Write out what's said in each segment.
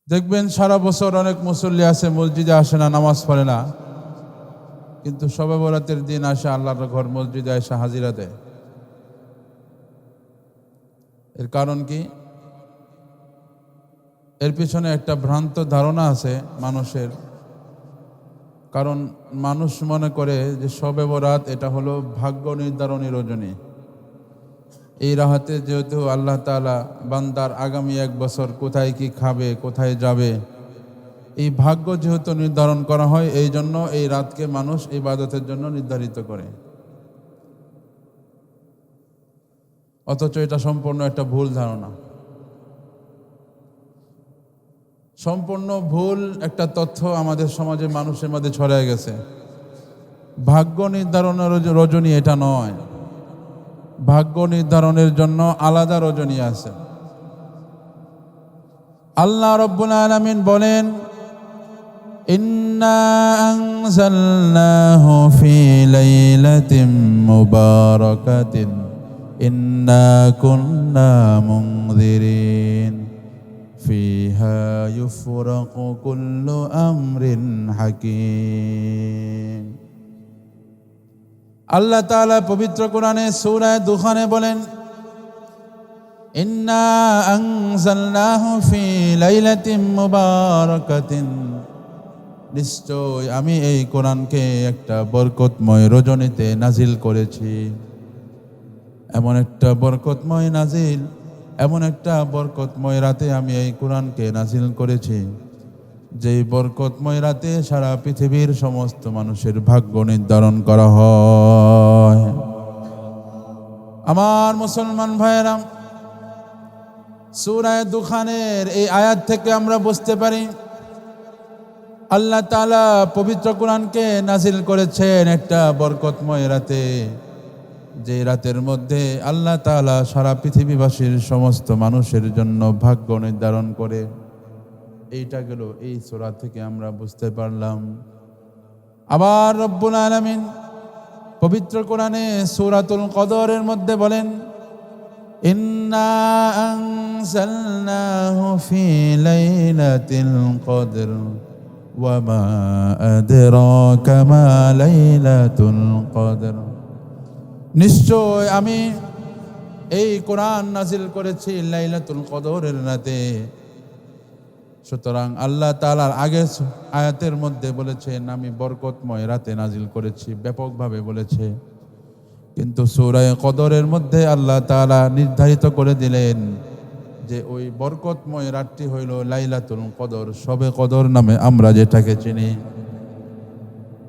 দেখবেন সারা বছর অনেক মুসল্লি আছে, মসজিদে আসে না, নামাজ পড়ে না, কিন্তু শবে বরাতের দিন আসে আল্লাহর ঘর মসজিদে এসে হাজিরা দেয়। এর কারণ কি? এর পিছনে একটা ভ্রান্ত ধারণা আছে মানুষের। কারণ মানুষ মনে করে যে শবে বরাত এটা হলো ভাগ্য নির্ধারণী রজনী। এই রাহাতে যেহেতু আল্লাহ তাআলা বান্দার আগামী এক বছর কোথায় কি খাবে, কোথায় যাবে, এই ভাগ্য যেহেতু নির্ধারণ করা হয়, এই জন্য এই রাতকে মানুষ ইবাদতের জন্য নির্ধারিত করে। অথচ এটা সম্পূর্ণ একটা ভুল ধারণা, সম্পূর্ণ ভুল একটা তথ্য আমাদের সমাজে মানুষের মধ্যে ছড়িয়ে গেছে। ভাগ্য নির্ধারণের রজনী এটা নয়, ভাগ্য নির্ধারণের জন্য আলাদা রজনী আছে। আল্লাহ রাব্বুল আলামিন বলেন, ইন্না আনজালনাহু ফি লাইলাতিন মুবারাকাতিন ইন্না কুন্না মুনযিরিন ফিহা ইউফরাকু কুল্লু আমরিন হাকীম। আল্লাহ তাআলা পবিত্র কোরআনে সূরা দুখানে বলেন, ইন্না আনজালনাহু ফি লাইলাতিন মুবারাকাতিন, নিশ্চয় আমি এই কোরআনকে একটা বরকতময় রজনীতে নাজিল করেছি। এমন একটা বরকতময় নাজিল, এমন একটা বরকতময় রাতে আমি এই কোরআনকে নাজিল করেছি, যেই বরকতময় রাতে সারা পৃথিবীর সমস্ত মানুষের ভাগ্য নির্ধারণ করা হয়। আমার মুসলমান ভাইয়েরা, সূরা দুখানের এই আয়াত থেকে আমরা বুঝতে পারি আল্লাহ তাআলা পবিত্র কোরআনকে নাজিল করেছেন একটা বরকতময় রাতে, যে রাতের মধ্যে আল্লাহ তাআলা সারা পৃথিবীবাসীর সমস্ত মানুষের জন্য ভাগ্য নির্ধারণ করে। এইটা গেল এই সূরা থেকে আমরা বুঝতে পারলাম। আবার রব্বুল আলামিন পবিত্র কোরআনে সূরাতুল কদরের মধ্যে বলেন, ইন্না আনজালনাহু ফি লাইলাতিল কদর ওয়া মা আদরাকা মা লাইলাতুল কদর, নিশ্চয় আমি এই কোরআন নাজিল করেছি লাইলাতুল কদরের রাতে। সুতরাং আল্লাহ তাআলার আগে আয়াতের মধ্যে বলেছেন আমি বরকতময় রাতে নাজিল করেছি, ব্যাপকভাবে বলেছে, কিন্তু সূরা কদরের মধ্যে আল্লাহ তাআলা নির্ধারিত করে দিলেন যে ওই বরকতময় রাতটি হইল লাইলাতুল কদর, শবে কদর নামে আমরা যেটাকে চিনি।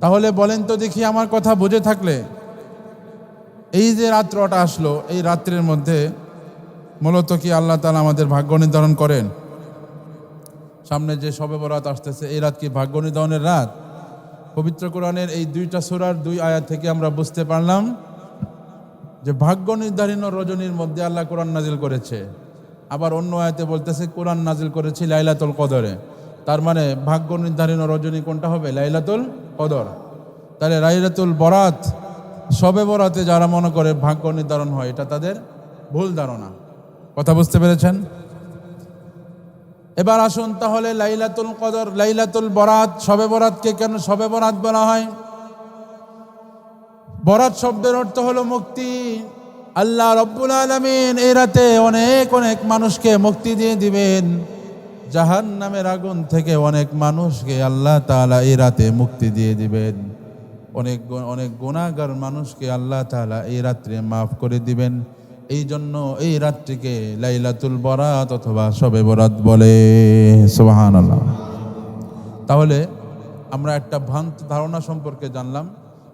তাহলে বলেন তো দেখি, আমার কথা বুঝে থাকলে, এই যে রাত্রটা আসলো, এই রাত্রের মধ্যে মূলত কি আল্লাহ তাআলা আমাদের ভাগ্য নির্ধারণ করেন? সামনে যে শবে বরাত আসতেছে, এই রাত কি ভাগ্য নির্ধারণের রাত? পবিত্র কোরআনের এই দুইটা সূরার দুই আয়াত থেকে আমরা বুঝতে পারলাম যে ভাগ্য নির্ধারণ রজনীর মধ্যে আল্লাহ কোরআন নাজিল করেছে। আবার অন্য আয়াতে বলতেছে কোরআন নাজিল করেছি লাইলাতুল কদরে। তার মানে ভাগ্য নির্ধারণ রজনী কোনটা হবে? লাইলাতুল কদর। তাহলে লাইলাতুল বরাত, শবে বরাতে যারা মনে করে ভাগ্য নির্ধারণ হয়, এটা তাদের ভুল ধারণা। কথা বুঝতে পেরেছেন? এবার আসুন তাহলে লাইলাতুল কদর, লাইলাতুল বরাত, শবে বরাতকে কেন শবে বরাত বলা হয়? বরাত শব্দের অর্থ হলো মুক্তি। আল্লাহ রাব্বুল আলামিন এই রাতে অনেক অনেক মানুষকে মুক্তি দিয়ে দিবেন। জাহান্নামের আগুন থেকে অনেক মানুষকে আল্লাহ তাআলা এই রাতে মুক্তি দিয়ে দিবেন। অনেক অনেক গুনাহগার মানুষকে আল্লাহ তাআলা এই রাত্রে মাফ করে দিবেন। এই জন্য এই রাতটিকে লাইলাতুল বরাত অথবা শবে বরাত বলে। সুবহানাল্লাহ। তাহলে আমরা একটা ভ্রান্ত ধারণা সম্পর্কে জানলাম।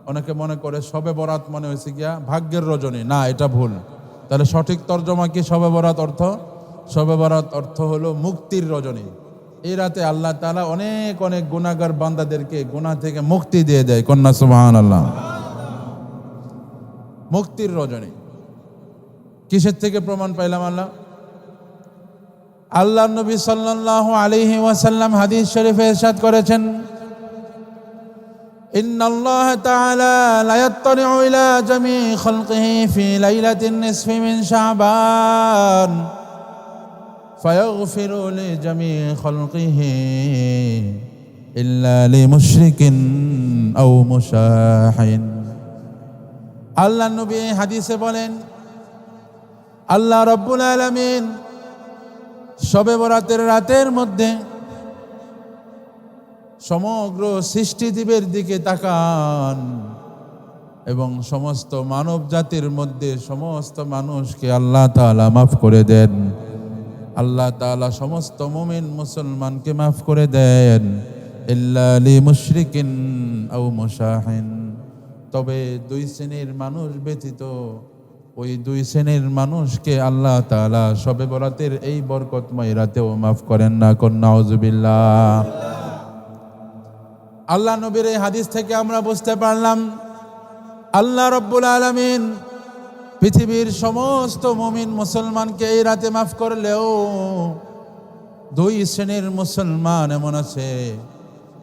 অনেকে মনে করে শবে বরাত মনে হয়েছে গিয়া ভাগ্যের রজনী। না, এটা ভুল। তাহলে সঠিক তর্জমা কি শবে বরাত অর্থ? শবে বরাত অর্থ হলো মুক্তির রজনী। এই রাতে আল্লাহ তাআলা অনেক অনেক গুনাহগার বান্দাদেরকে গুনাহ থেকে মুক্তি দিয়ে দেয়। কন্যা সুবহানাল্লাহ। মুক্তির রজনী কিসের থেকে প্রমাণ পাইলাম? আল্লাহ নবী সাল্লাল্লাহু আলাইহি ওয়াসাল্লাম হাদিস শরীফে ইরশাদ করেছেন, ইন্নাল্লাহ তাআলা লা ইয়াত্তালিউ ইলা জামি খালকিহি ফি লাইলাতিন নিসফি মিন শাবান ফায়াগফিরু লিজামিই খালকিহি ইল্লা লিমুশরিকিন আও মুশাহিন। আল্লাহ নবী হাদিসে বলেন, আল্লাহ রাব্বুল আলামিন শবে বরাতের রাতের মধ্যে সমগ্র সৃষ্টিজীবের দিকে তাকান এবং সমস্ত মানব জাতির মধ্যে সমস্ত মানুষকে আল্লাহ তাআলা মাফ করে দেন। আল্লাহ তাআলা সমস্ত মুমিন মুসলমানকে মাফ করে দেন, ইল্লা লিমুশরিকিন আও মুশাহিন। তবে দুই শ্রেণীর মানুষ ব্যতীত ওই দুই শ্রেণীর মানুষকে আল্লাহ তাআলা শবে বরাতের এই বরকতময় রাতেও মাফ করেন না। কোন নাউজুবিল্লাহ। আল্লাহ নবীর এই হাদিস থেকে আমরা বুঝতে পারলাম আল্লাহ রাব্বুল আলামিন পৃথিবীর সমস্ত মুমিন মুসলমানকে এই রাতে মাফ করলেও দুই শ্রেণীর মুসলমান এমন আছে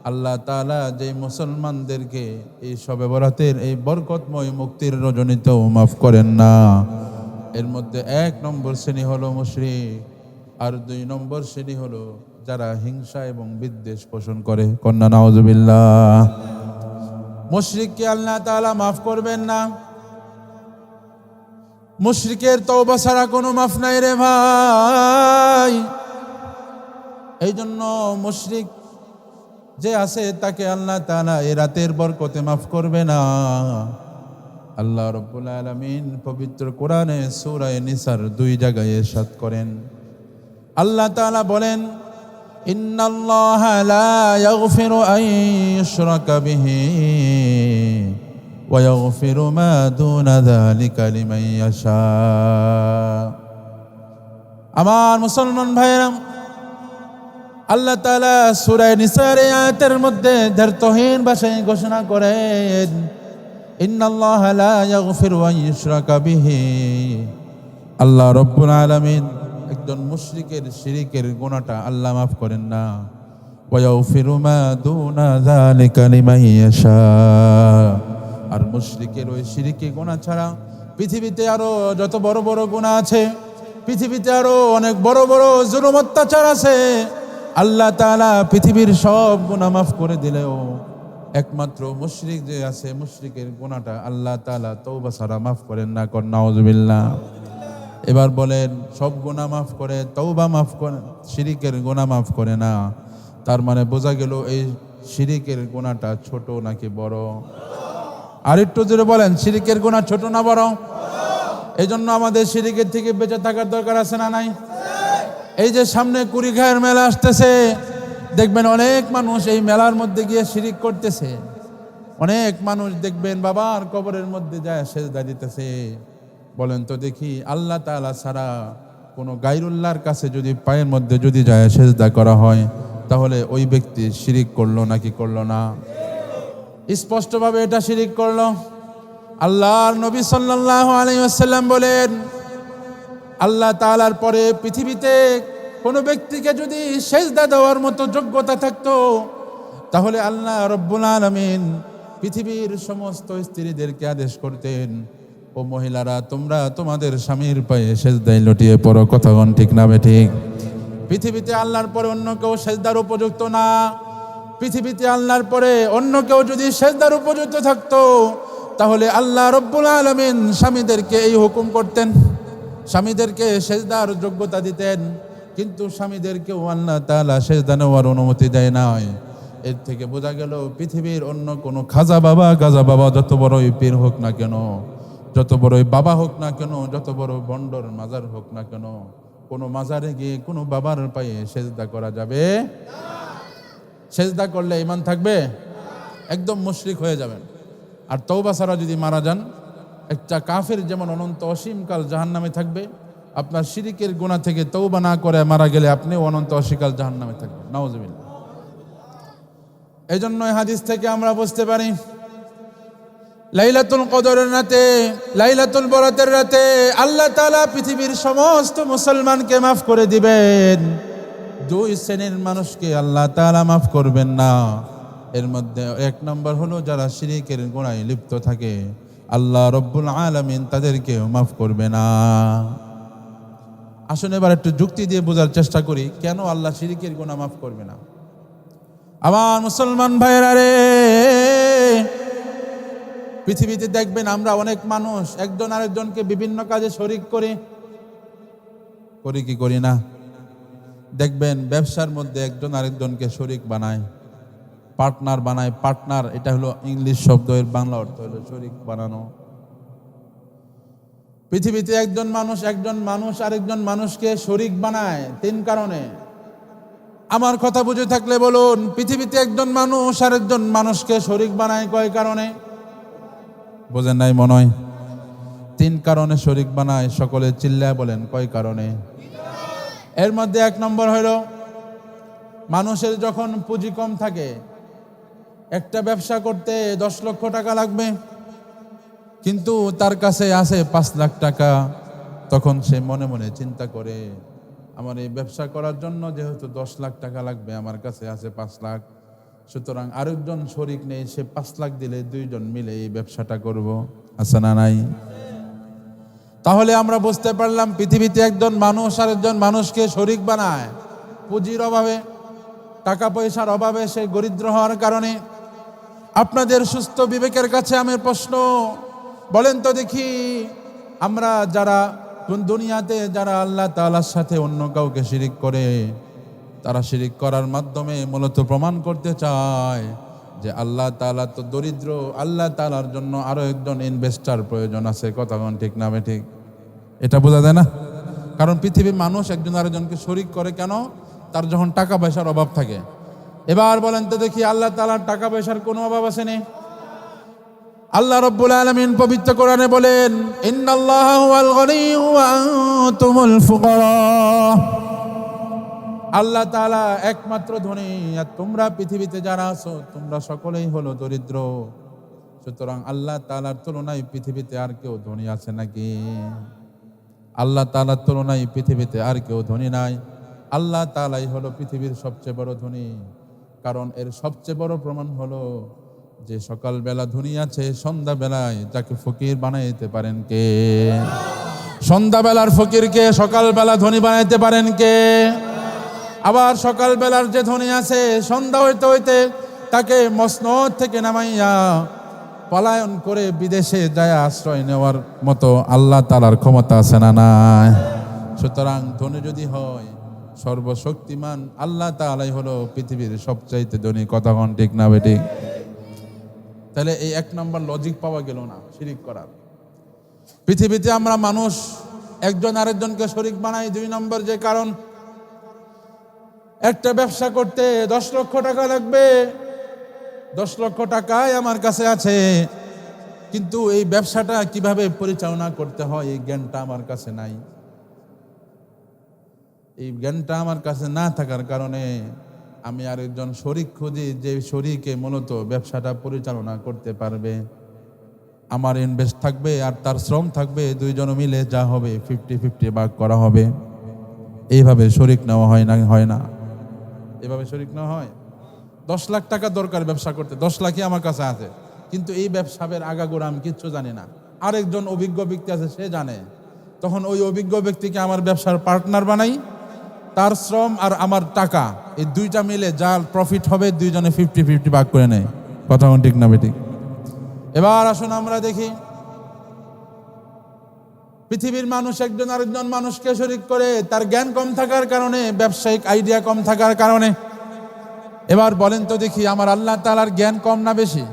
আল্লাহ তাআলা যে মুসলমানদেরকে এই শবে বরাতের এই বরকতময় মুক্তির রজনীতেও মাফ করেন না। এর মধ্যে এক নম্বর শ্রেণী হলো মুশরিক, আর দুই নম্বর শ্রেণী হলো যারা হিংসা এবং বিদ্বেষ পোষণ করে। কন্যা নাউজুবিল্লাহ। মুশরিককে আল্লাহ তাআলা মাফ করবেন না। মুশরিকের তওবা ছাড়া কোনো মাফ নাই রে ভাই। এই জন্য মুশরিক যে আছে তাকে আল্লাহ তাআলা এই রাতের বরকতে মাফ করবে না। আল্লাহ রাব্বুল আলামিন পবিত্র কোরআনে সূরা নিসার 2 জায়গায় ইরশাদ করেন, আল্লাহ তাআলা বলেন, ইন্নাল্লাহা লা ইয়াগফিরু আন ইউশরাকা বিহি ওয়া ইয়াগফিরু মা দুনা যালিকা লিমান ইয়াশা। আমার মুসলমান ভাইরা, আল্লাহ তাআলা সূরা নিসার আয়াতের মধ্যে দ্ব্যর্থহীন ভাষায় ঘোষণা করেন, ইন্নাল্লাহা লা ইয়াগফিরু আন ইউশরাকা বিহি। আল্লাহ রাব্বুল আলামিন একজন মুশরিকের শিরকের গুনাহটা আল্লাহ মাফ করেন না। ওয়া ইয়াগফিরু মা দুনা যালিকা লিমান ইয়াশা। আর মুশরিকের ওই শিরকি গুনাহ ছাড়া পৃথিবীতে আরো যত বড় বড় গুনাহ আছে, পৃথিবীতে আরো অনেক বড় বড় জুলুম অত্যাচার আছে, আল্লাহ তাআলা পৃথিবীর সব গুনাহ মাফ করে দিলেও একমাত্র মুশরিক যে আছে, মুশরিকের গুনাহটা আল্লাহ তাআলা তওবা ছাড়া মাফ করেন না। কোন নাউজুবিল্লাহ। এবার বলেন, সব গুনাহ মাফ করে, তওবা মাফ করে, শিরকের গুনাহ মাফ করে না। তার মানে বোঝা গেল এই শিরকের গুনাহটা ছোট নাকি বড়? আর একটু জোরে বলেন, শিরকের গুনাহ ছোট না বড়? এই জন্য আমাদের শিরকের থেকে বেঁচে থাকার দরকার আছে না নাই? এই যে সামনে কুড়িঘায়ের মেলা আসতেছে, দেখবেন অনেক মানুষ এই মেলার মধ্যে গিয়ে শিরিক করতেছে। অনেক মানুষ দেখবেন বাবার কবরের মধ্যে যায় সেজদা দিতেছে। বলেন তো দেখি, আল্লাহ তাআলা ছাড়া কোনো গায়রুল্লাহর কাছে যদি পায়ের মধ্যে যদি যায় সেজদা করা হয়, তাহলে ওই ব্যক্তি শিরিক করলো নাকি করলো না? স্পষ্টভাবে এটা শিরিক করলো। আল্লাহর নবী সাল্লাল্লাহু আলাইহি ওয়াসাল্লাম বলেন, আল্লাহ তাআলার পরে পৃথিবীতে কোনো ব্যক্তিকে যদি সেজদা দেওয়ার মতো যোগ্যতা থাকতো, তাহলে আল্লাহ রাব্বুল আলামিন পৃথিবীর সমস্ত স্ত্রীদেরকে আদেশ করতেন, ও মহিলারা, তোমরা তোমাদের স্বামীর পায়ে সেজদায় লটিয়ে পড়ো। কথা কোন ঠিক না ঠিক? পৃথিবীতে আল্লাহর পরে অন্য কেউ সেজদার উপযুক্ত না। পৃথিবীতে আল্লাহর পরে অন্য কেউ যদি সেজদার উপযুক্ত থাকতো, তাহলে আল্লাহ রাব্বুল আলামিন স্বামীদেরকে এই হুকুম করতেন, স্বামীদেরকে সেজদার যোগ্যতা দিতেন। কিন্তু স্বামীদেরকেও আল্লাহ তাআলা সেজদা নেওয়ার অনুমতি দেয় নাই। এর থেকে বোঝা গেল পৃথিবীর অন্য কোনো খাজা বাবা, গাজা বাবা, যত বড়ই পীর হোক না কেন, যত বড়ই বাবা হোক না কেন, যত বড় বন্ডর মাজার হোক না কেন, কোনো মাজারে গিয়ে কোনো বাবার পায়ে সেজদা করা যাবে না। সেজদা করলে ঈমান থাকবে? একদম মুশরিক হয়ে যাবেন। আর তওবা ছাড়া যদি মারা যান, একটা কাফের যেমন অনন্ত অসীমকাল জাহান্নামে থাকবে, আপনার শিরকের গুনাহ থেকে তওবা না করে মারা গেলে আপনিও অনন্ত অসীমকাল জাহান্নামে থাকবেন। নাউজুবিল্লাহ। এই জন্য হাদিস থেকে আমরা বুঝতে পারি, লাইলাতুল কদরের রাতে, লাইলাতুল বরাতের রাতে আল্লাহ তাআলা পৃথিবীর সমস্ত মুসলমানকে মাফ করে দিবেন। দুই শ্রেণীর মানুষকে আল্লাহ তাআলা মাফ করবেন না। এর মধ্যে এক নম্বর হলো যারা শিরকের গুনাহে লিপ্ত থাকে, আল্লাহ রাব্বুল আলামিন তাদেরকে মাফ করবে না। আসুন এবার একটু যুক্তি দিয়ে বোঝার চেষ্টা করি কেন আল্লাহ শিরিকের গুনাহ মাফ করবে না। আমার মুসলমান ভাইয়েরা রে, পৃথিবীতে দেখবেন আমরা অনেক মানুষ একজন আরেকজনকে বিভিন্ন কাজে শরিক করি কি করি না? দেখবেন ব্যবসার মধ্যে একজন আরেকজনকে শরিক বানায়, পার্টনার বানায়। পার্টনার এটা হলো ইংলিশ শব্দ, এর বাংলা অর্থ হলো শরিক বানানো। পৃথিবীতে একজন মানুষ আরেকজন মানুষকে শরিক বানায় 3 কারণে। আমার কথা বুঝে থাকলে বলুন, পৃথিবীতে একজন মানুষ আরেকজন মানুষকে শরিক বানায় কয় কারণে? বোঝেন নাই মনে হয়? 3 কারণে শরিক বানায়। সকলে চিল্লায় বলেন কয় কারণে? এর মধ্যে 1 নম্বর হলো মানুষের যখন পুঁজি কম থাকে, একটা ব্যবসা করতে 10 লক্ষ টাকা লাগবে, কিন্তু তার কাছে আছে 5 লাখ টাকা। তখন সে মনে মনে চিন্তা করে, আমার এই ব্যবসা করার জন্য যেহেতু 10 লাখ টাকা লাগবে, আমার কাছে আছে 5 লাখ, সুতরাং আরেকজন শরিক নেই, সে 5 লাখ দিলে 2 জন মিলে এই ব্যবসাটা করব। আছে না নাই? তাহলে আমরা বুঝতে পারলাম পৃথিবীতে একজন মানুষ আরেকজন মানুষকে শরিক বানায় পুঁজির অভাবে, টাকা পয়সার অভাবে, সে দরিদ্র হওয়ার কারণে। আপনাদের সুস্থ বিবেকের কাছে আমি প্রশ্ন, বলেন তো দেখি, আমরা যারা দুনিয়াতে যারা আল্লাহ তাআলার সাথে অন্য কাউকে শিরিক করে, তারা শিরিক করার মাধ্যমে মূলত প্রমাণ করতে চায় যে আল্লাহ তাআলা তো দরিদ্র, আল্লাহ তাআলার জন্য আরো একজন ইনভেস্টর প্রয়োজন আছে। কথা কোন ঠিক না ঠিক? এটা বোঝা যায় না? কারণ পৃথিবীর মানুষ একজন আরেকজনকে শরিক করে কেন? তার যখন টাকা পয়সার অভাব থাকে। এবার বলেন তো দেখি, আল্লাহ তাআলার টাকা পয়সার কোনো অভাব আছে না? আল্লাহ রাব্বুল আলামিন পবিত্র কোরআনে বলেন, ইন্নাল্লাহা হুয়াল গনিয়্যু ওয়া আনতুমুল ফুকারা। আল্লাহ তাআলা একমাত্র ধনী, আর তোমরা পৃথিবীতে যারা আছো তোমরা সকলেই হলো দরিদ্র। সুতরাং আল্লাহ তাআলার তুলনায় পৃথিবীতে আর কেউ ধনী আছে নাকি? আল্লাহ তাআলার তুলনায় পৃথিবীতে আর কেউ ধনী নাই। আল্লাহ তাআলাই হলো পৃথিবীর সবচেয়ে বড় ধনী। কারণ এর সবচেয়ে বড় প্রমাণ হলো যে সকালবেলা ধনী আছে, সন্ধ্যাবেলায় যাকে ফকির বানাইতে পারেন কে? সন্ধ্যাবেলার ফকিরকে সকালবেলা ধনী বানাইতে পারেন কে? আবার সকালবেলার যে ধনী আছে, সন্ধ্যা হইতে হইতে তাকে মসনদ থেকে নামাইয়া পলায়ন করে বিদেশে যায় আশ্রয় নেওয়ার মতো আল্লাহ তাআলার ক্ষমতা আছে না নাই? সুতরাং ধনী যদি হয়, সর্বশক্তিমান আল্লাহ তাআলাই হলো পৃথিবীর সবচাইতে ধনী। কথা কোন ঠিক না বেঠিক? তাহলে এই 1 নম্বর লজিক পাওয়া গেল না শিরিক করার। পৃথিবীতে আমরা মানুষ একজন আরেকজনকে শরিক বানাই 2 নম্বর যে কারণ, একটা ব্যবসা করতে 10 লক্ষ টাকা লাগবে, 10 লক্ষ টাকায় আমার কাছে আছে, কিন্তু এই ব্যবসাটা কিভাবে পরিচালনা করতে হয় এই জ্ঞানটা আমার কাছে নাই। এই জ্ঞানটা আমার কাছে না থাকার কারণে আমি আরেকজন শরিক খুঁজি, যে শরিকে মূলত ব্যবসাটা পরিচালনা করতে পারবে। আমার ইনভেস্ট থাকবে আর তার শ্রম থাকবে, 2 জন মিলে যা হবে 50-50 ভাগ করা হবে। এইভাবে শরিক নেওয়া হয় না? এভাবে শরিক নেওয়া হয়? 10 লাখ টাকা দরকার ব্যবসা করতে, 10 লাখই আমার কাছে আছে, কিন্তু এই ব্যবসার আগাগোড়া আমি কিচ্ছু জানি না। আরেকজন অভিজ্ঞ ব্যক্তি আছে, সে জানে। তখন ওই অভিজ্ঞ ব্যক্তিকে আমার ব্যবসার পার্টনার বানাই, তার শ্রম আর আমার টাকা এই 2টা মিলে যা প্রফিট হবে 2 জনে 50-50 ভাগ করে নেয়। কথা ঠিক না বেঠিক? এবার আসুন আমরা দেখি, পৃথিবীর মানুষ একজন আরেকজন মানুষকে শরিক করে তার জ্ঞান কম থাকার কারণে, ব্যবসায়িক আইডিয়া কম থাকার কারণে। এবার বলেন তো দেখি, আমার আল্লাহ তাআলার জ্ঞান কম না বেশি?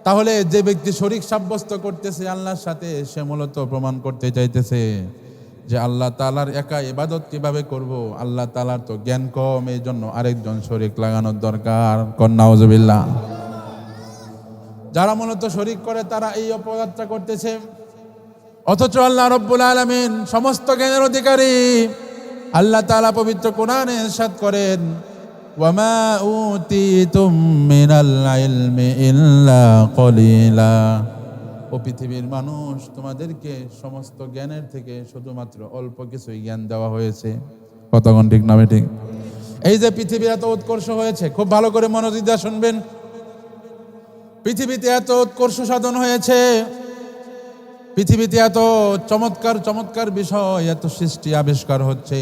তাহলে যে ব্যক্তি শরিক সাব্যস্ত করতেছে আল্লাহর সাথে, সে মূলত প্রমাণ করতে চাইতেছে যে আল্লাহ তাআলার একা ইবাদত কিভাবে করব? আল্লাহ তাআলার তো জ্ঞান কম, এই জন্য আরেকজন শরিক লাগানোর দরকার। নাউজুবিল্লাহ। যারা মূলত শরিক করে তারা এই অপরাধটা করতেছে, অথচ আল্লাহ রাব্বুল আলামিন সমস্ত জ্ঞানের অধিকারী। আল্লাহ তাআলা পবিত্র কোরআনে ইরশাদ করেন, ওয়ামা উতিতুম মিনাল ইলমি ইল্লা কলিলা। ও পৃথিবীর মানুষ, তোমাদেরকে সমস্ত জ্ঞানের থেকে শুধুমাত্র অল্প কিছুই জ্ঞান দেওয়া হয়েছে। কতক্ষণ ঠিক না ঠিক? এই যে পৃথিবীর এত উৎকর্ষ হয়েছে, খুব ভালো করে মনোযোগ দিয়ে শুনবেন। পৃথিবীতে এত উৎকর্ষ সাধন হয়েছে, পৃথিবীতে এত চমৎকার চমৎকার বিষয়, এত সৃষ্টি আবিষ্কার হচ্ছে,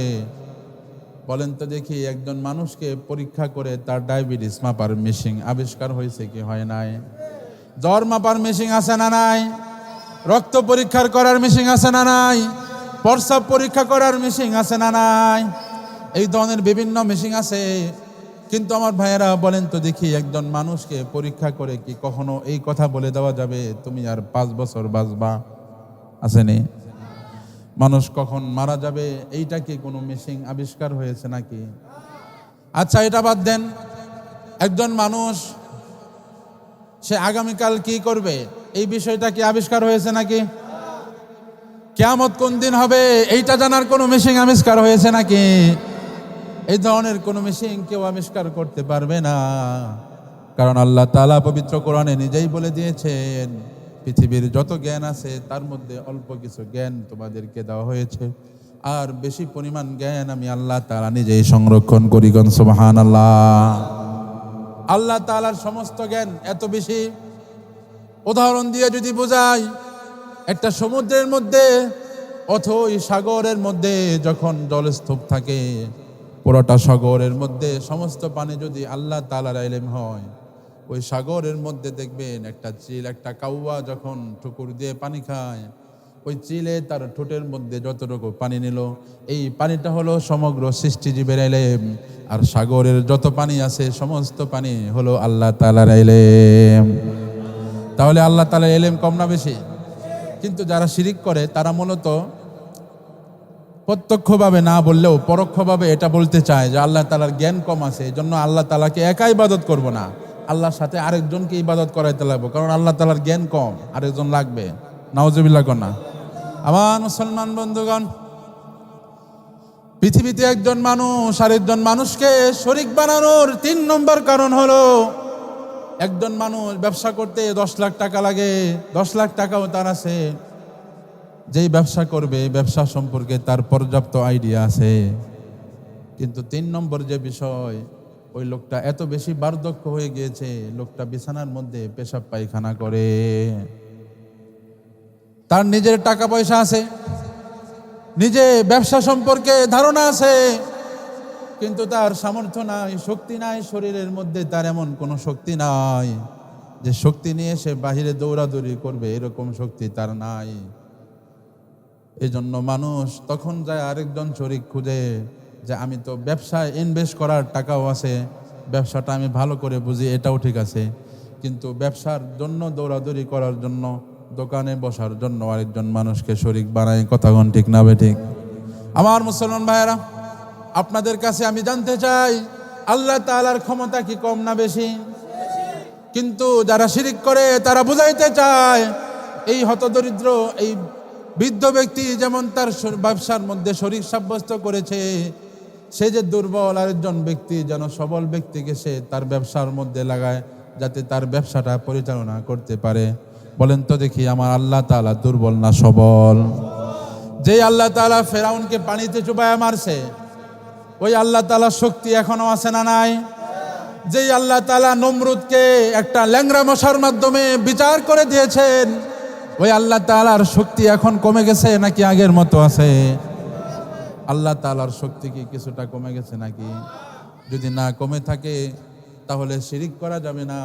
বলেন তো দেখি একজন মানুষকে পরীক্ষা করে তার ডায়াবেটিস মাপার মেশিন আবিষ্কার হয়েছে কি হয় নাই? জ্বর মাপার মেশিন আছে না নাই? রক্ত পরীক্ষার করার মেশিন আছে না নাই? প্রস্রাব পরীক্ষা করার মেশিন আছে না নাই? এই ধরনের বিভিন্ন মেশিন আছে। কিন্তু আমার ভাইয়েরা বলেন তো দেখি একজন মানুষকে পরীক্ষা করে কি কখনো এই কথা বলে দেওয়া যাবে তুমি আর 5 বছর বাঁচবা? আসেনি? মানুষ কখন মারা যাবে এইটা কি কোনো মেশিন আবিষ্কার হয়েছে নাকি? আচ্ছা, এটা বাদ দেন, একজন মানুষ সে আগামীকাল কি করবে এই বিষয়টা কি আবিষ্কার হয়েছে নাকি? কিয়ামত কোন দিন হবে এইটা জানার কোনো মেশিন আবিষ্কার হয়েছে নাকি? এই ধরনের কোনো মেশিন কেউ আবিষ্কার করতে পারবে না, কারণ আল্লাহ তাআলা পবিত্র কোরআনে নিজেই বলে দিয়েছেন পৃথিবীর যত জ্ঞান আছে তার মধ্যে অল্প কিছু জ্ঞান তোমাদেরকে দেওয়া হয়েছে, আর বেশি পরিমাণ জ্ঞান আমি আল্লাহ তাআলা নিজেই সংরক্ষণ করি। গণ সুবহানাল্লাহ। আল্লাহ তাআলার সমস্ত জ্ঞান এত বেশি, উদাহরণ দিয়ে যদি বোঝাই, একটা সমুদ্রের মধ্যে অথই সাগরের মধ্যে যখন জলস্তূপ থাকে, পুরোটা সাগরের মধ্যে সমস্ত পানি যদি আল্লাহ তাআলার ইলম হয়, ওই সাগরের মধ্যে দেখবেন একটা চিল, একটা কাউয়া যখন ঠুকুর দিয়ে পানি খায়, ওই চিলে তার ঠোঁটের মধ্যে যতটুকু পানি নিল, এই পানিটা হলো সমগ্র সৃষ্টিজীবের ইলম। আর সাগরের যত পানি আছে সমস্ত পানি হলো আল্লাহ তাআলার ইলম। তাহলে আল্লাহ তাআলার ইলম কম না বেশি? কিন্তু যারা শিরিক করে তারা মূলত প্রত্যক্ষভাবে না বললেও পরোক্ষভাবে এটা বলতে চায় যে আল্লাহ তাআলার জ্ঞান কম আছে, এই জন্য আল্লাহ তাআলাকে একা ইবাদত করব না, আল্লাহর সাথে আরেকজনকে ইবাদত করাইতে লাগবো, কারণ আল্লাহ তাআলার জ্ঞান কম, আরেকজন লাগবে। নাউজুবিল্লাহ কন্যা। আমার মুসলমান বন্ধুগণ, পৃথিবীতে একজন মানুষ আরেকজন মানুষকে শরীক বানানোর 3 নম্বর কারণ হলো, একজন মানুষ ব্যবসা করতে 10 লাখ টাকা লাগে, 10 লাখ টাকাও তার আছে, যেই ব্যবসা করবে ব্যবসা সম্পর্কে তার পর্যাপ্ত আইডিয়া আছে, কিন্তু 3 নম্বর যে বিষয়, ওই লোকটা এত বেশি বার্ধক্য হয়ে গিয়েছে, লোকটা বিছানার মধ্যে পেশাব পায়খানা করে। তার নিজের টাকা পয়সা আছে, নিজে ব্যবসা সম্পর্কে ধারণা আছে, কিন্তু তার সামর্থ্য নাই, শক্তি নাই, শরীরের মধ্যে তার এমন কোনো শক্তি নাই যে শক্তি নিয়ে সে বাহিরে দৌড়াদৌড়ি করবে, এরকম শক্তি তার নাই। এই জন্য মানুষ তখন যায় আরেকজন শরীক খুঁজে, যে আমি তো ব্যবসায় ইনভেস্ট করার টাকাও আছে, ব্যবসাটা আমি ভালো করে বুঝি, এটাও ঠিক আছে, কিন্তু ব্যবসার জন্য দৌড়াদৌড়ি করার জন্য, দোকানে বসার জন্য আরেকজন মানুষকে শরীক বানায়। কথাগণ ঠিক না বেঠিক? আমার মুসলমান ভাইয়েরা, আপনাদের কাছে আমি জানতে চাই, আল্লাহ তাআলার ক্ষমতা কি কম না বেশি? কিন্তু যারা শিরিক করে তারা বুঝাইতে চায় এই হতদরিদ্র, এই বৃদ্ধ ব্যক্তি যেমন তার ব্যবসার মধ্যে শরীক সাব্যস্ত করেছে, সে যে দুর্বল, আরেকজন ব্যক্তি যেন সবল ব্যক্তিকে সে তার ব্যবসার মধ্যে লাগায়, যাতে তার ব্যবসাটা পরিচালনা করতে পারে। বলেন তো দেখি, আমার আল্লাহ তাআলা দুর্বল না সবল? যে আল্লাহ তাআলা ফেরাউনকে পানিতে চুবায়া মারছে, ওই আল্লাহ তাআলার শক্তি এখনো আছে না নাই? যেই আল্লাহ তাআলা নমরুদকে একটা ল্যাংড়া মশার মাধ্যমে বিচার করে দিয়েছেন, ওই আল্লাহ তাআলার শক্তি এখন কমে গেছে নাকি আগের মতো আছে? আল্লাহ তাআলার শক্তি কি কিছুটা কমে গেছে নাকি? যদি না কমে থাকে তাহলে শিরিক করা যাবে না।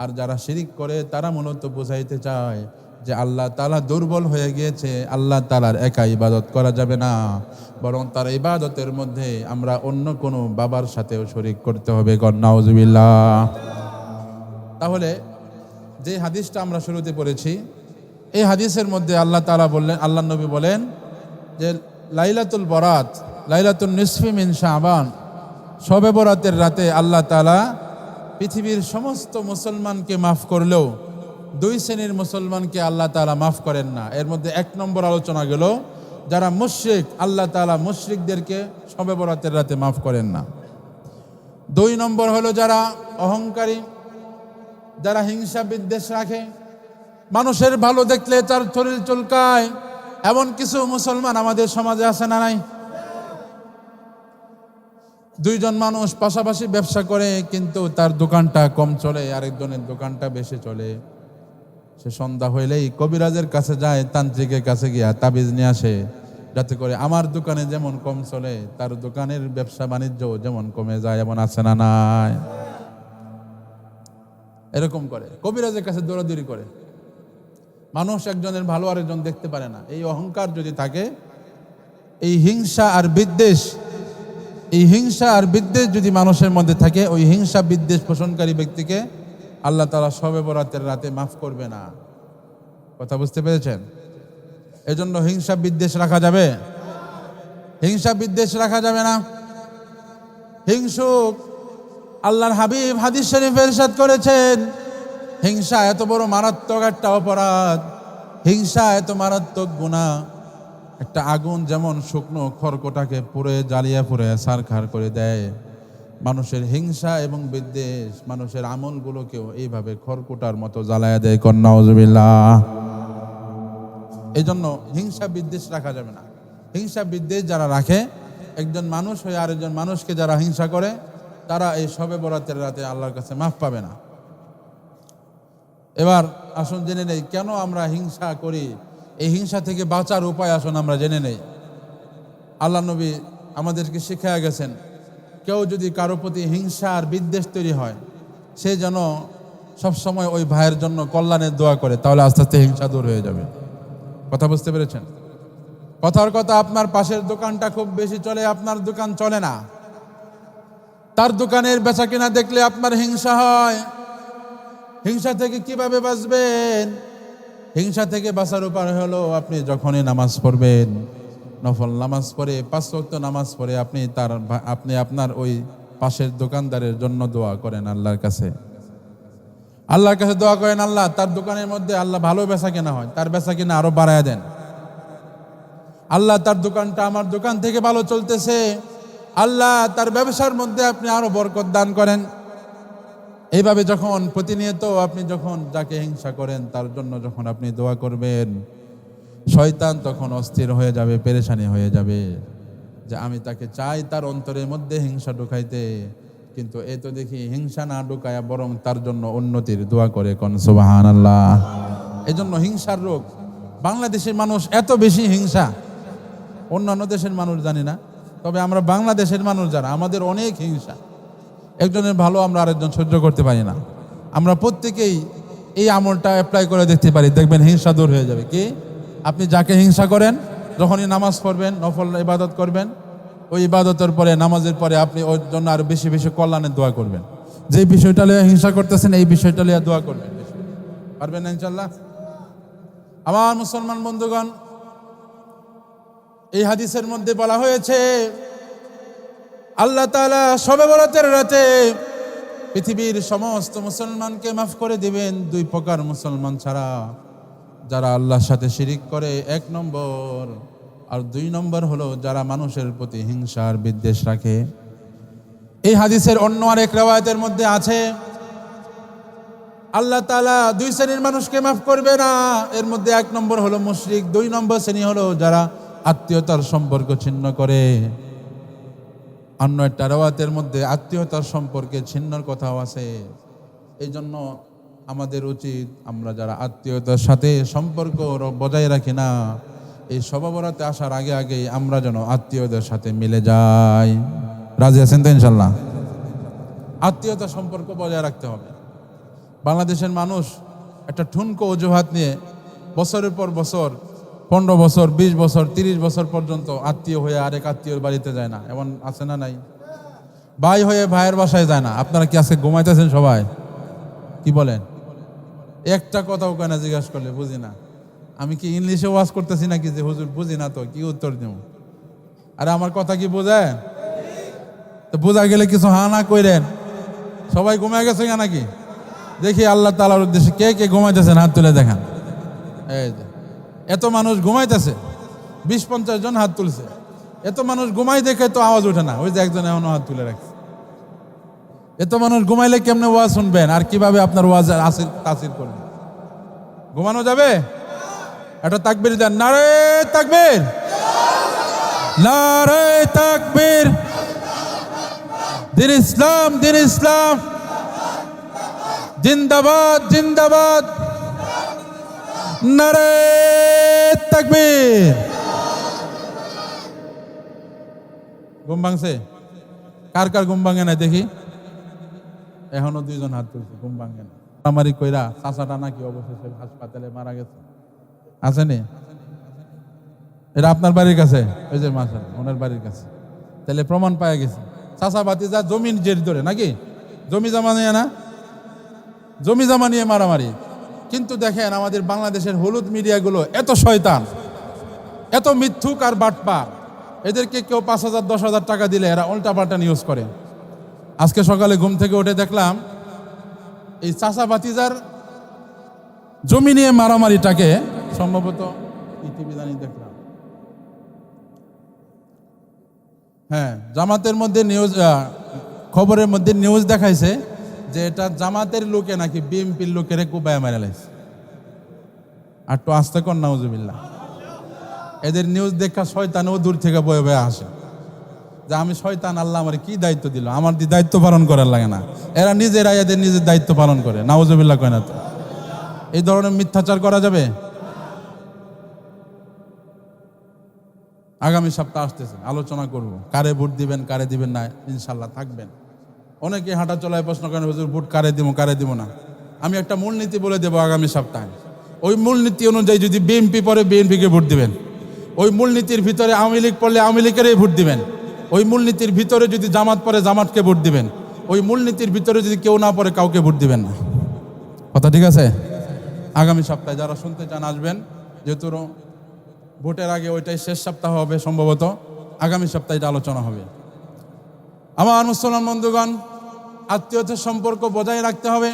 আর যারা শিরিক করে তারা মূলত বোঝাইতে চায় যে আল্লাহ তাআলা দুর্বল হয়ে গিয়েছে, আল্লাহ তাআলার একা ইবাদত করা যাবে না, বরং তার ইবাদতের মধ্যে আমরা অন্য কোনো বাবার সাথেও শরিক করতে হবে। নাউজুবিল্লাহ। তাহলে যে হাদিসটা আমরা শুরুতে পড়েছি, এই হাদিসের মধ্যে আল্লাহ তাআলা বললেন, আল্লাহ নবী বলেন যে লাইলাতুল বরাত, লাইলাতুন নিসফি মিন শাবান, শবে বরাতের রাতে আল্লাহ তাআলা পৃথিবীর সমস্ত মুসলমানকে মাফ করলেও 2 শ্রেণীর মুসলমানকে আল্লাহ তাআলা মাফ করেন না। এর মধ্যে 1 নম্বর আলোচনা গেল, যারা মুশরিক, আল্লাহ তাআলা মুশরিকদেরকে শবে বরাতের রাতে মাফ করেন না। 2 নম্বর হলো যারা অহংকারী, যারা হিংসা বিদ্বেষ রাখে, মানুষের ভালো দেখলে তার শরীর চুলকায়, এমন কিছু মুসলমান আমাদের সমাজে আছে না নাই? 2 জন মানুষ পাশাপাশি ব্যবসা করে, কিন্তু তার দোকানটা কম চলে, আরেকজনের দোকানটা বেশি চলে। সে সন্ধ্যা হইলেই কবিরাজের কাছে যায়, তান্ত্রিকের কাছে গিয়া তাবিজ নিয়ে আসে, যাতে করে আমার দোকানে যেমন কম চলে তার দোকানের ব্যবসা বাণিজ্য যেমন কমে যায়। এমন আছে না নাই? এরকম করে কবিরাজের কাছে দৌড়াদৌড়ি করে। মানুষ একজনের ভালো আরেকজন দেখতে পারে না। এই অহংকার যদি থাকে, এই হিংসা আর বিদ্বেষ, এই হিংসা আর বিদ্বেষ যদি মানুষের মধ্যে থাকে, ওই হিংসা বিদ্বেষ পোষণকারী ব্যক্তিকে আল্লাহ তাআলা শবে বরাতের রাতে মাফ করবে না। কথা বুঝতে পেরেছেন? এজন্য হিংসা বিদ্বেষ রাখা যাবে? হিংসা বিদ্বেষ রাখা যাবে না। হিংসুক আল্লাহর হাবিব হাদিস শরীফে ইরশাদ করেছেন, হিংসা এত বড় মারাত্মক একটা অপরাধ, হিংসা এত মারাত্মক গুনাহ, একটা আগুন যেমন শুকনো খড়কোটাকে পুড়ে জ্বালিয়ে পুড়ে ছারখার করে দেয়, মানুষের হিংসা এবং বিদ্বেষ মানুষের আমলগুলোকেও এইভাবে খড়কুটার মতো জ্বালায়া দেয়। কন্যা নাউজুবিল্লাহ। এই জন্য হিংসা বিদ্বেষ রাখা যাবে না। হিংসা বিদ্বেষ যারা রাখে, একজন মানুষ হয়ে আরেকজন মানুষকে যারা হিংসা করে, তারা এই শবে বরাতের রাতে আল্লাহর কাছে মাফ পাবে না। এবার আসুন জেনে নেই কেন আমরা হিংসা করি। এই হিংসা থেকে বাঁচার উপায় আসুন আমরা জেনে নেই। আল্লাহ নবী আমাদেরকে শিখিয়ে গেছেন, কেউ যদি কারো প্রতি হিংসা আর বিদ্বেষ তৈরি হয়, সে যেন সবসময় ওই ভাইয়ের জন্য কল্যাণের দোয়া করে, তাহলে আস্তে আস্তে হিংসা দূর হয়ে যাবে। কথা বুঝতে পেরেছেন? কথার কথা, আপনার পাশের দোকানটা খুব বেশি চলে, আপনার দোকান চলে না, তার দোকানের বেচা কিনা দেখলে আপনার হিংসা হয়। হিংসা থেকে কিভাবে বাঁচবেন? হিংসা থেকে বাঁচার উপায় হলো, আপনি যখনই নামাজ পড়বেন, নফল নামাজ পড়ে 5 ওয়াক্ত নামাজ পড়ে আপনি আপনার ওই পাশের দোকানদারের জন্য দোয়া করেন আল্লাহর কাছে। আল্লাহর কাছে দোয়া করেন, আল্লাহ তার দোকানের মধ্যে আল্লাহ ভালো বেচা কেনা হয়, তার বেচা কিনা আরো বাড়ায় দেন। আল্লাহ তার দোকানটা আমার দোকান থেকে ভালো চলতেছে, আল্লাহ তার ব্যবসার মধ্যে আপনি আরো বরকত দান করেন। এইভাবে যখন প্রতিনিয়ত আপনি যখন যাকে হিংসা করেন তার জন্য যখন আপনি দোয়া করবেন, শয়তান তখন অস্থির হয়ে যাবে, পেরেশানি হয়ে যাবে, যে আমি তাকে চাই তার অন্তরের মধ্যে হিংসা ঢুকাইতে, কিন্তু এ তো দেখি হিংসা না ঢুকায়া বরং তার জন্য উন্নতির দোয়া করে। কোন সুবহানাল্লাহ। এই জন্য হিংসার রোগ। বাংলাদেশের মানুষ এত বেশি হিংসা, অন্যান্য দেশের মানুষ জানি না, তবে আমরা বাংলাদেশের মানুষ যারা, আমাদের অনেক হিংসা। একজনের ভালো আমরা আরেকজন সহ্য করতে পারি না। আমরা প্রত্যেকেই এই আমলটা অ্যাপ্লাই করে দেখতে পারি, দেখবেন হিংসা দূর হয়ে যাবে। কি? আপনি যাকে হিংসা করেন, যখনই নামাজ পড়বেন, নফল ইবাদত করবেন, ওই ইবাদতের পরে, নামাজের পরে আপনি ওর জন্য আরো বেশি বেশি কল্যাণের দোয়া করবেন। যে বিষয়টা নিয়ে হিংসা করতেছেন, এই বিষয়টা নিয়ে দোয়া করবেন। পারবেন না ইনশাআল্লাহ? আমার মুসলমান বন্ধুগণ, এই হাদিসের মধ্যে বলা হয়েছে, আল্লাহ তাআলা শবে বরাতের রাতে পৃথিবীর সমস্ত মুসলমানকে মাফ করে দিবেন, 2 প্রকার মুসলমান ছাড়া, যারা আল্লাহর সাথে শিরিক করে 1 নম্বর, আর 2 নম্বর হলো যারা মানুষের প্রতি হিংসা আর বিদ্বেষ রাখে। এই হাদিসের অন্য আরেক riwayat-এর মধ্যে আছে, আল্লাহ তাআলা 2 শ্রেণীর মানুষকে মাফ করবে না। এর মধ্যে 1 নম্বর হলো মুশরিক, 2 নম্বর শ্রেণী হলো যারা আত্মীয়তার সম্পর্ক ছিন্ন করে। অন্য একটা riwayat-এর মধ্যে আত্মীয়তার সম্পর্কে ছিন্নর কথাও আছে। এই জন্য আমাদের উচিত, আমরা যারা আত্মীয়তার সাথে সম্পর্ক বজায় রাখি না, এই শবে বরাতে আসার আগে আগেই আমরা যেন আত্মীয়দের সাথে মিলে যাই। রাজি আছেন তো ইনশাআল্লাহ? আত্মীয়তার সম্পর্ক বজায় রাখতে হবে। বাংলাদেশের মানুষ একটা ঠুনকো অজুহাত নিয়ে বছরের পর বছর, 15 বছর, 20 বছর, 30 বছর পর্যন্ত আত্মীয় হয়ে আরেক আত্মীয়র বাড়িতে যায় না। এমন আছে না নাই? ভাই হয়ে ভাইয়ের বাসায় যায় না। আপনারা কি আজকে ঘুমাইতেছেন সবাই? কি বলেন? একটা কথাও কেন জিজ্ঞাসা করলে বুঝি না। আমি কি ইংলিশে ওয়াজ করতেছি নাকি যে হুজুর বুঝি না, তো কি উত্তর দেব? আরে আমার কথা কি বোঝায়? তো বোঝা গেলে কিছু হা না কইরেন। সবাই ঘুমায় গেছে কেন নাকি? দেখি আল্লাহ তাআলার উদ্দেশ্যে কে কে ঘুমাইতেছেন হাত তুলে দেখান। এই যে এত মানুষ ঘুমাইতেছে, 20-50 জন হাত তুলছে। এত মানুষ ঘুমাই দেখে তো আওয়াজ ওঠে না। ওই যে একজন এখনো হাত তুলে রাখছে। এত মানুষ ঘুমাইলে কেমনে ওয়াজ শুনবেন আর কিভাবে আপনার ওয়াজ তাসির করবে? ঘুমানো যাবে? একটা তাকবীর দেন, নারে তাকবীর, নারে তাকবীর, দিন ইসলাম, দিন ইসলাম, জিন্দাবাদ, জিন্দাবাদ, নারে তাকবীর। ঘুম ভাঙছে? কার কার ঘুম ভাঙে না দেখি? এখনো 2 জন হাত তুলছে, ঘুম ভাঙে না। মারামারি কইরা চাচাটা নাকি অবশেষে হাসপাতালে মারা গেছে, আসেনি? এটা আপনার বাড়ির কাছে? ওই যে মাশাআল্লাহ, ওনার বাড়ির কাছে। তাহলে প্রমাণ পাওয়া গেছে চাচা ভাতিজা জমির জের ধরে নাকি, জমি জমা নিয়ে না, জমি জমা নিয়ে মারামারি। কিন্তু দেখেন আমাদের বাংলাদেশের হলুদ মিডিয়াগুলো এত শয়তান, এত মিথ্যুক আর বাটপার, এদেরকে কেউ 5,000 10,000 টাকা দিলে এরা উল্টাপাল্টা নিউজ করে। আজকে সকালে ঘুম থেকে উঠে দেখলাম এই চাচা ভাতিজার জমি নিয়ে মারামারিটাকে সম্ভবত টিভি জানি দেখলাম, হ্যাঁ জামাতের মধ্যে নিউজ, খবরের মধ্যে নিউজ দেখাইছে যে এটা জামাতের লোকে নাকি বিএমপির লোকের কুবায় মেরে লাইছে। আর তো আস্তে কর নাউজুবিল্লাহ। এদের নিউজ দেখা শয়তানও দূর থেকে বয়ে বয়ে আসে যে আমি শয়তান, আল্লাহ আমার কি দায়িত্ব দিল, আমার দায়িত্ব পালন করার লাগে না। এরা নিজেরাই এদের নিজের দায়িত্ব পালন করে, নাউজুবিল্লাহ কয় না তো? এই ধরনের মিথ্যাচার করা যাবে? আগামী সপ্তাহ আসতেছে, আলোচনা করব কারে ভোট দিবেন কারে দিবেন না, ইনশাল্লাহ থাকবেন। অনেকে হাঁটা চলায় প্রশ্ন করেন হুজুর ভোট কারে দিব না। আমি একটা মূলনীতি বলে দেবো আগামী সপ্তাহে। ওই মূলনীতি অনুযায়ী যদি বিএনপি পড়ে বিএনপিকে ভোট দিবেন, ওই মূলনীতির ভিতরে আওয়ামী লীগ পড়লে আওয়ামী লীগেরই ভোট দিবেন, ওই মূলনীতির ভিতরে যদি জামাত পড়ে জামাতকে ভোট দিবেন, ওই মূলনীতির ভিতরে যদি কেউ না পড়ে কাউকে ভোট দিবেন না। কথা ঠিক আছে? আগামী সপ্তাহে যারা শুনতে চান আসবেন, যেহেতু ভোটের আগে ওইটাই শেষ সপ্তাহ হবে, সম্ভবত আগামী সপ্তাহে এটা আলোচনা হবে। আমার মুসলমান বন্ধুগণ, আত্মীয়তার সম্পর্ক বজায় রাখতে হবে।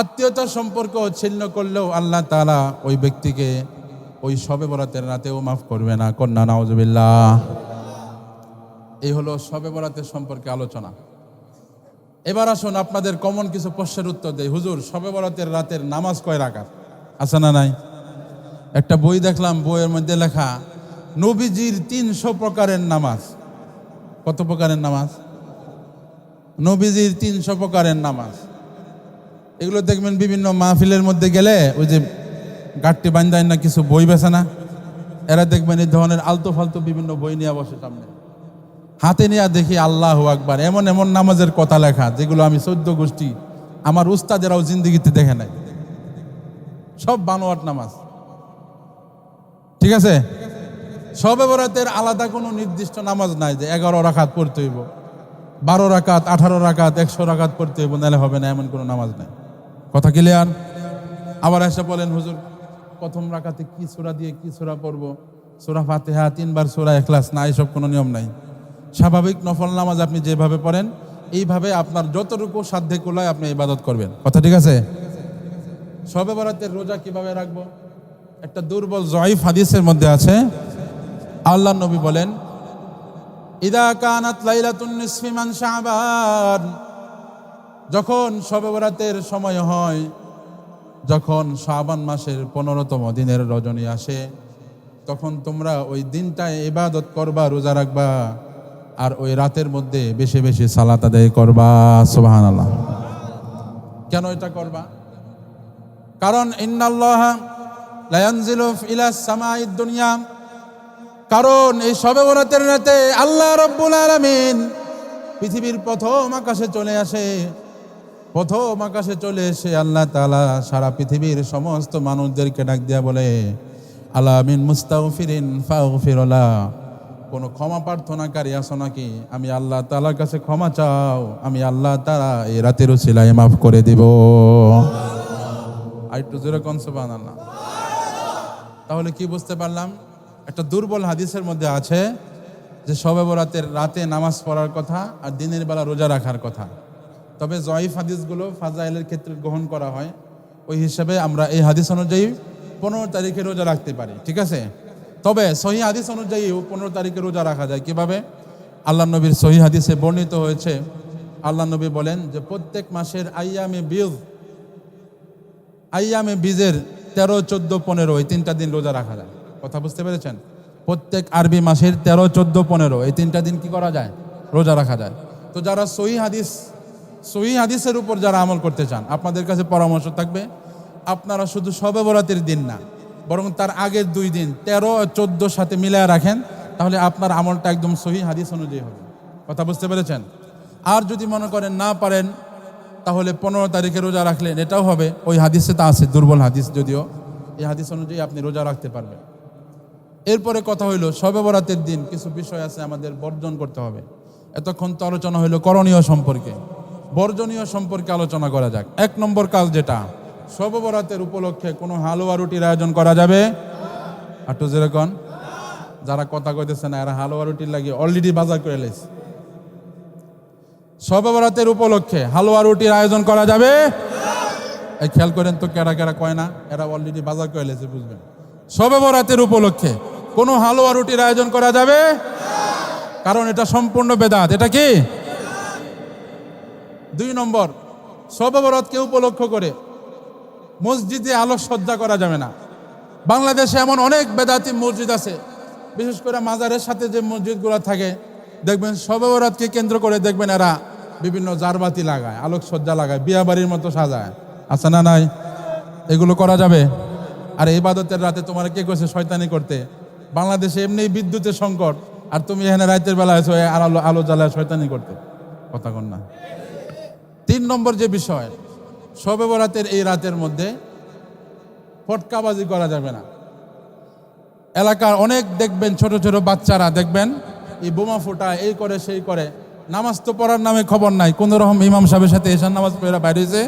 আত্মীয়তার সম্পর্ক ছিন্ন করলেও আল্লাহ তাআলা ওই ব্যক্তিকে ওই শবে বরাতের রাতেও মাফ করবে না। কন্যা নাউজুবিল্লাহ। এই হলো শবে বরাতের সম্পর্কে আলোচনা। এবার আসুন আপনাদের কমন কিছু প্রশ্নের উত্তর দেই। হুজুর শবে বরাতের রাতের নামাজ কয় রাকাত? আছে না নাই? একটা বই দেখলাম, বইয়ের মধ্যে লেখা নবীজির 300 প্রকারের নামাজ। কত প্রকারের নামাজ? নবীজির 300 প্রকারের নামাজ। এগুলো দেখবেন বিভিন্ন মাহফিলের মধ্যে গেলে ওই যে গাট্টি বান্ধায় না কিছু বই বেছে না, এরা দেখবেন এই ধরনের আলতু ফালতু বিভিন্ন বই নিয়ে বসে সামনে, হাতে নিয়ে দেখি আল্লাহু আকবার, এমন এমন নামাজের কথা লেখা যেগুলো আমি 14 গোষ্ঠী আমার উস্তাদেরাও জিন্দিগিতে দেখে নাই। সব বানোয়াট নামাজ। ঠিক আছে? শবে বরাতের আলাদা কোনো নির্দিষ্ট নামাজ নাই যে 11 রাকাত পড়তে হইব, 12 রাকাত, 18 রাকাত, 100 রাকাত পড়তে হইব, নাহলে হবে না, এমন কোনো নামাজ নাই। কথা ক্লিয়ার? আবার এসে বলেন হুজুর প্রথম রাকাতে কি সূরা দিয়ে কি সূরা পড়ব, সূরা ফাতিহা 3 বার, সূরা ইখলাস, না, এসব কোনো নিয়ম নাই। স্বাভাবিক নফল নামাজ আপনি যেভাবে পড়েন এইভাবে আপনার যতটুকু সাধ্যে কুলায় আপনি ইবাদত করবেন। কথা ঠিক আছে? শবে বরাতের রোজা কিভাবে রাখবো? একটা দুর্বল জয়ীফ হাদিসের মধ্যে আছে, আল্লাহ নবী বলেন ইদা কানাত লাইলাতুন নিসফি মান শাবান, যখন শবে বরাতের সময় হয়, যখন শাবান মাসের 15তম দিনের রজনী আসে, তখন তোমরা ওই দিনটায় ইবাদত করবা, রোজা রাখবা, আর ওই রাতের মধ্যে বেশি বেশি সালাত আদায় করবা। সুবহানাল্লাহ। কেন এটা করবা? কারণ ইন্নাল্লাহা লা ইয়ানজিলু ইলাস সামাঈদ দুনিয়া, কারণ এই শবে বরাতের রাতে আল্লাহ রাব্বুল আলামিন পৃথিবীর প্রথম আকাশে চলে আসে। প্রথম আকাশে চলে এসে আল্লাহ তাআলা সারা পৃথিবীর সমস্ত মানুষদেরকে ডাক দিয়া বলে আলা মিন মুস্তাগফিরিন ফাগফির লাহ, কোনো ক্ষমা প্রার্থনাকারী আছো নাকি? আমি আল্লাহ তাআলার কাছে ক্ষমা চাও, আমি আল্লাহ তাআলা এই রাতের উসিলায় মাফ করে দিব। আর একটু জোরে কোন সুবহানাল্লাহ। তাহলে কি বুঝতে পারলাম? একটা দুর্বল হাদিসের মধ্যে আছে যে শবে বরাতের রাতে নামাজ পড়ার কথা আর দিনের বেলা রোজা রাখার কথা। তবে জয়ীফ হাদিসগুলো ফাজাইলের ক্ষেত্রে গ্রহণ করা হয়, ওই হিসাবে আমরা এই হাদিস অনুযায়ী 15 তারিখে রোজা রাখতে পারি। ঠিক আছে? তবে সহিহ হাদিস অনুযায়ী 15 তারিখে রোজা রাখা যায় কিভাবে? আল্লাহ নবীর সহিহ হাদিসে বর্ণিত হয়েছে, আল্লাহ নবী বলেন যে প্রত্যেক মাসের আইয়ামে বীজের 13, 14, 15 এই 3টা দিন রোজা রাখা যায়। কথা বুঝতে পেরেছেন? প্রত্যেক আরবি মাসের 13, 14, 15 এই 3টা দিন কি করা যায়? রোজা রাখা যায়। তো যারা সহিহ হাদিসের উপর যারা আমল করতে চান, আপনাদের কাছে পরামর্শ থাকবে আপনারা শুধু শবে বরাতের দিন না, বরং তার আগের 2 দিন 13 আর 14 সাথে মিলায় রাখেন, তাহলে আপনার আমলটা একদম সহি হাদিস অনুযায়ী হবে। কথা বুঝতে পেরেছেন? আর যদি মনে করেন না পারেন, তাহলে 15 তারিখে রোজা রাখলেন, এটাও হবে। ওই হাদিসে তা আছে, দুর্বল হাদিস যদিও, এই হাদিস অনুযায়ী আপনি রোজা রাখতে পারবেন। এরপরে কথা হইল শবে বরাতের দিন কিছু বিষয় আছে আমাদের বর্জন করতে হবে। এতক্ষণ তো আলোচনা হইল করণীয় সম্পর্কে, বর্জনীয় সম্পর্কে আলোচনা করা যাক। 1 নম্বর কাজ যেটা, শবে বরাতের উপলক্ষে কোনো হালুয়া রুটির আয়োজন করা যাবে? একটু যেরকম যারা কথা কইতেছে না, এরা হালুয়া রুটির লাগে অলরেডি বাজার করে লেছে। শবে বরাতের উপলক্ষে হালুয়া রুটির আয়োজন করা যাবে? এই খেয়াল করেন তো, কেরা কেরা কয় না, এরা অলরেডি বাজার করে লেছে, বুঝবেন। শবে বরাতের উপলক্ষে কোনো হালুয়া রুটির আয়োজন করা যাবে? কারণ এটা সম্পূর্ণ বেদাত। এটা কি? 2 নম্বর, শবে বরাতকে উপলক্ষ করে মসজিদে আলোকসজ্জা করা যাবে না। বাংলাদেশে এমন অনেক বেদাতি মসজিদ আছে, বিশেষ করে মাজারের সাথে যে মসজিদগুলো থাকে, দেখবেন শবে বরাতকে কেন্দ্র করে দেখবেন এরা বিভিন্ন জারবাতি লাগায়, আলোকসজ্জা লাগায়, বিয়া বাড়ির মতো সাজায়। আছে না নাই? এগুলো করা যাবে? আর ইবাদতের রাতে তোমার কে কইছে শয়তানি করতে? বাংলাদেশে এমনি বিদ্যুতের সংকট, আর তুমি এখানে রাতের বেলা আছো আর আলো জ্বালায় শয়তানি করতে। কথা কন না। 3 নম্বর যে বিষয়, শবে বরাতের এই রাতের মধ্যে ফটকাবাজি করা যাবে না। এলাকার অনেক দেখবেন ছোট ছোট বাচ্চারা দেখবেন এই বোমা ফোটায়, এই করে সেই করে, নামাজ তো পড়ার নামে খবর নাই, কোন রকম ইমাম সাহেবের সাথে এশার নামাজ পড়ে বাইরেছে,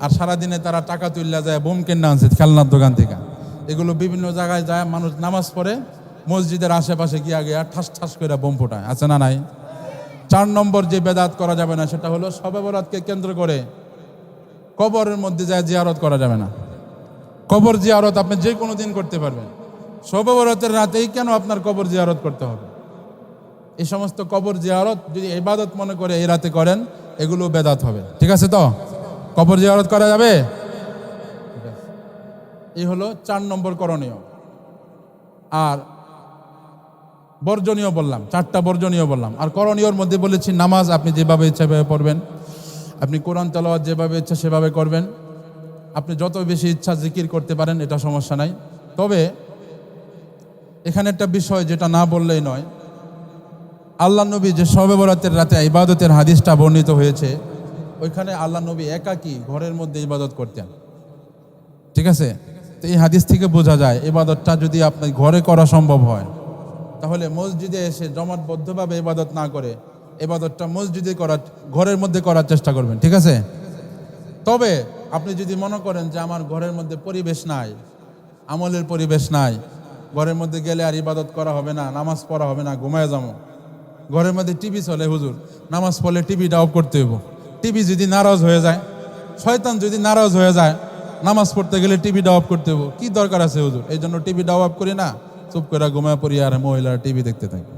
আর সারাদিনে তারা টাকা তুললা যায় বোম কেনা আনছে খেলনার দোকান থেকে। এগুলো বিভিন্ন জায়গায় যায়, মানুষ নামাজ পড়ে মসজিদের আশেপাশে গিয়ে আগে ঠাস ঠাস করে বোম ফোটায়। আছে না নাই? 4 নম্বর যে বেদাত করা যাবে না, সেটা হলো শবে বরাতকে কেন্দ্র করে কবরের মধ্যে যায় জিয়ারত করা যাবে না। কবর জিয়ারত আপনি যে কোনো দিন করতে পারবেন, শবে বরাতের রাতেই কেন আপনার কবর জিয়ারত করতে হবে? এই সমস্ত কবর জিয়ারত যদি ইবাদত মনে করে এই রাতে করেন, এগুলো বেদাত হবে। ঠিক আছে তো? কবর জিয়ারত করা যাবে? এই হলো 4 নম্বর করণীয়। আর বর্জনীয় বললাম, 4টা বর্জনীয় বললাম। আর করণীয়র মধ্যে বলেছি নামাজ আপনি যেভাবে ইচ্ছা সেভাবে পড়বেন, আপনি কোরআন তেলাওয়াত যেভাবে ইচ্ছা সেভাবে করবেন, আপনি যত বেশি ইচ্ছা জিকির করতে পারেন, এটা সমস্যা নাই। তবে এখানে একটা বিষয় যেটা না বললেই নয়, আল্লাহ নবী যে শবে বরাতের রাতে ইবাদতের হাদিসটা বর্ণিত হয়েছে, ওইখানে আল্লাহ নবী একাকী ঘরের মধ্যে ইবাদত করতেন। ঠিক আছে? তো এই হাদিস থেকে বোঝা যায় ইবাদতটা যদি আপনার ঘরে করা সম্ভব হয়, তাহলে মসজিদে এসে জমাটবদ্ধভাবে ইবাদত না করে ইবাদতটা মসজিদে করার, ঘরের মধ্যে করার চেষ্টা করবেন। ঠিক আছে? তবে আপনি যদি মনে করেন যে আমার ঘরের মধ্যে পরিবেশ নাই, আমলের পরিবেশ নাই, ঘরের মধ্যে গেলে আর ইবাদত করা হবে না, নামাজ পড়া হবে না, ঘুমায় যাবো, ঘরের মধ্যে টিভি চলে, হুজুর নামাজ পড়লে টিভিটা অফ করতে হইব। টিভি যদি নারাজ হয়ে যায়, শয়তান যদি নারাজ হয়ে যায়, নামাজ পড়তে গেলে টিভিটা অফ করতে হইব, কি দরকার আছে হুজুর? এই জন্য টিভিটা অফ করি না, চুপ করে ঘুমায় পড়ি আর মহিলারা টিভি দেখতে থাকে।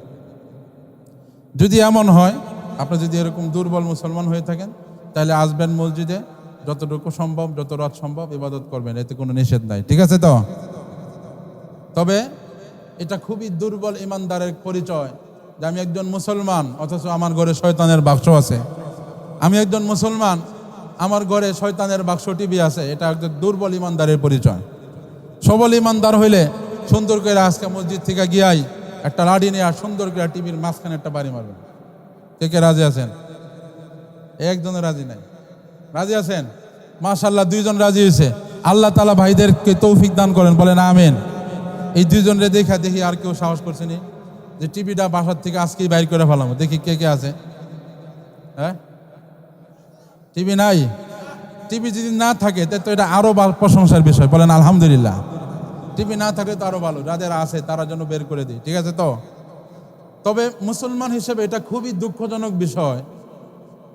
যদি এমন হয়, আপনি যদি এরকম দুর্বল মুসলমান হয়ে থাকেন, তাহলে আসবেন মসজিদে, যতটুকু সম্ভব, যত রাত সম্ভব ইবাদত করবেন, এতে কোনো নিষেধ নাই। ঠিক আছে তো? তবে এটা খুবই দুর্বল ইমানদারের পরিচয় যে আমি একজন মুসলমান অথচ আমার ঘরে শয়তানের বাক্স আছে। আমি একজন মুসলমান, আমার ঘরে শয়তানের বাক্স টিভি আছে। এটা একজন দুর্বল ইমানদারের পরিচয়। সবল ইমানদার হইলে সুন্দর করে আজকে মসজিদ থেকে গিয়াই একটা লাঠি নিয়ে আর সুন্দর করে টিভির মাঝখানে একটা বাড়ি মারবেন। কে কে রাজি আছেন? একজনের রাজি নাই। রাজি আছেন? মাশাআল্লাহ, 2 জন রাজি হয়েছে। আল্লাহ তাআলা ভাইদেরকে তৌফিক দান করেন, বলেন আমিন। এই 2 জনরে দেখা দেখি আর কেউ সাহস করছেনি যে টিভিটা বাসার থেকে আজকেই বাইর করে ফেলাম। দেখি কে কে আছে। হ্যাঁ, টিভি নাই? টিভি যদি না থাকে তো এটা আরো প্রশংসার বিষয়, বলেন আলহামদুলিল্লাহ। টিভি না থাকলে তো আরো ভালো, যাদের আছে তারা যেন বের করে দিই। ঠিক আছে তো? তবে মুসলমান হিসেবে এটা খুবই দুঃখজনক বিষয়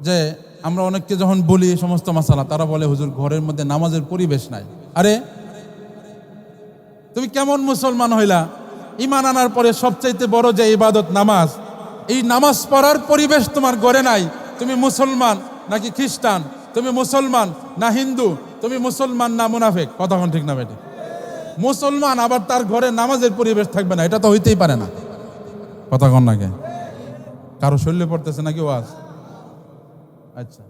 যে আমরা অনেককে যখন বলি এই সমস্ত মাসালা, তারা বলে হুজুর ঘরের মধ্যে নামাজের পরিবেশ নাই। আরে তুমি কেমন মুসলমান হইলা? ঈমান আনার পরে সবচাইতে বড় যে ইবাদত নামাজ, এই নামাজ পড়ার পরিবেশ তোমার ঘরে নাই। তুমি মুসলমান নাকি খ্রিস্টান? তুমি মুসলমান না হিন্দু? তুমি মুসলমান না মুনাফিক? কথা কোন ঠিক না বেটি? মুসলমান আবার তার ঘরে নামাজের পরিবেশ থাকবে না, এটা তো হইতেই পারে না। কথা কোন নাকি? কারো শরীরে পড়তেছে নাকি ওয়াজ? আচ্ছা,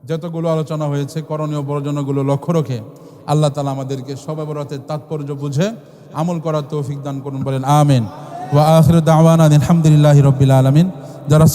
যতগুলো আলোচনা হয়েছে করণীয় বর্জনগুলো লক্ষ্য রেখে আল্লাহ তাআলা আমাদেরকে শবে বরাতের তাৎপর্য বুঝে আমল করার তৌফিক দান করুন, বলেন আমিন। ওয়া আখিরু দাওয়ানা আলহামদুলিল্লাহি রাব্বিল আলামিন। যারা